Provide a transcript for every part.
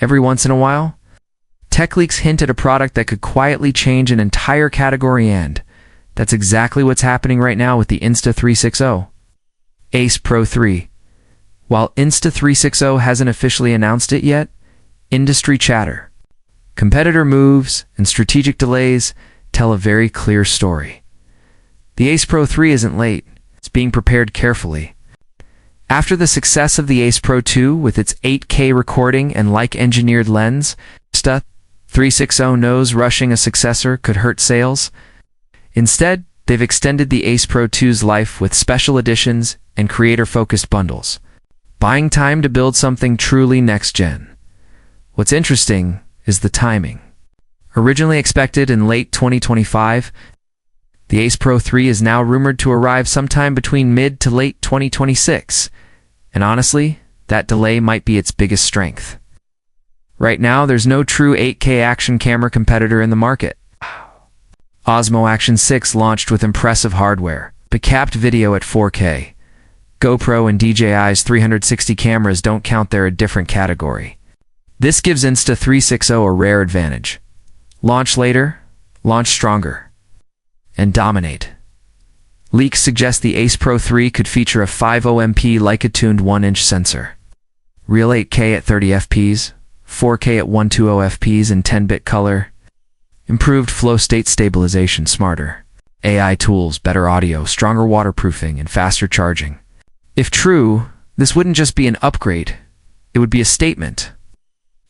every once in a while? Tech leaks hint at a product that could quietly change an entire category, and that's exactly what's happening right now with the Insta360 Ace Pro 3. While Insta360 hasn't officially announced it yet, industry chatter, competitor moves, and strategic delays tell a very clear story. The Ace Pro 3 isn't late. It's being prepared carefully. After the success of the Ace Pro 2 with its 8K recording and Leica-engineered lens, Insta360 knows rushing a successor could hurt sales. Instead, they've extended the Ace Pro 2's life with special editions and creator-focused bundles, buying time to build something truly next-gen. What's interesting is the timing. Originally expected in late 2025, the Ace Pro 3 is now rumored to arrive sometime between mid to late 2026, and honestly, that delay might be its biggest strength. Right now, there's no true 8K action camera competitor in the market. Osmo Action 6 launched with impressive hardware, but capped video at 4K. GoPro and DJI's 360 cameras don't count, they're a different category. This gives Insta360 a rare advantage. Launch later, launch stronger, and dominate. Leaks suggest the Ace Pro 3 could feature a 50MP Leica-tuned 1-inch sensor, real 8K at 30 fps, 4K at 120 fps in 10-bit color, improved flow state stabilization, smarter AI tools, better audio, stronger waterproofing, and faster charging. If true, this wouldn't just be an upgrade, it would be a statement.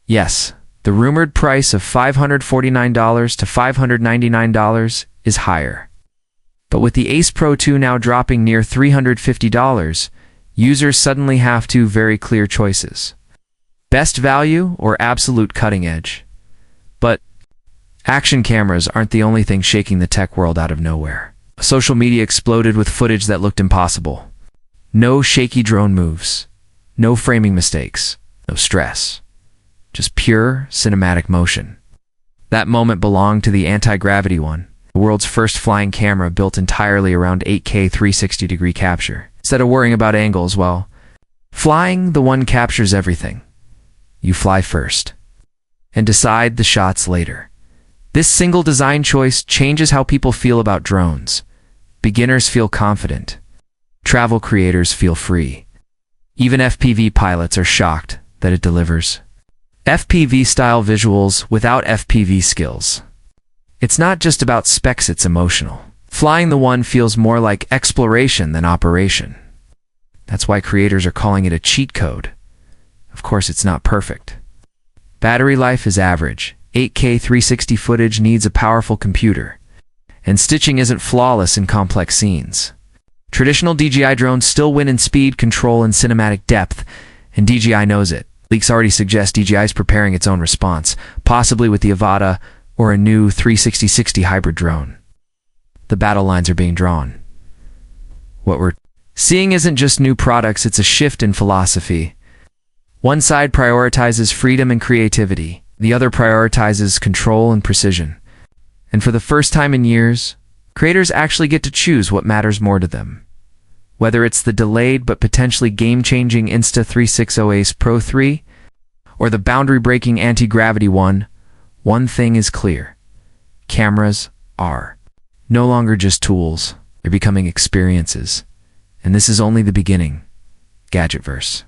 Yes, the rumored price of $549 to $599 is higher. But with the Ace Pro 2 now dropping near $350, users suddenly have two very clear choices: best value or absolute cutting edge. But action cameras aren't the only thing shaking the tech world out of nowhere. Social media exploded with footage that looked impossible. No shaky drone moves, no framing mistakes, no stress. Just pure cinematic motion. That moment belonged to the anti-gravity one, the world's first flying camera built entirely around 8K 360-degree capture. Instead of worrying about angles, well, flying, the one captures everything. You fly first, and decide the shots later. This single design choice changes how people feel about drones. Beginners feel confident. Travel creators feel free. Even FPV pilots are shocked that it delivers FPV-style visuals without FPV skills. It's not just about specs, it's emotional. Flying the one feels more like exploration than operation. That's why creators are calling it a cheat code. Of course, it's not perfect. Battery life is average. 8K 360 footage needs a powerful computer. And stitching isn't flawless in complex scenes. Traditional DJI drones still win in speed, control, and cinematic depth, and DJI knows it. Leaks already suggest DJI is preparing its own response, possibly with the Avata or a new 360-60 hybrid drone. The battle lines are being drawn. What we're seeing isn't just new products, it's a shift in philosophy. One side prioritizes freedom and creativity, the other prioritizes control and precision. And for the first time in years, creators actually get to choose what matters more to them. Whether it's the delayed but potentially game-changing Insta360 Ace Pro 3 or the boundary-breaking anti-gravity one thing is clear. Cameras are no longer just tools, they're becoming experiences. And this is only the beginning. GadgetVerse.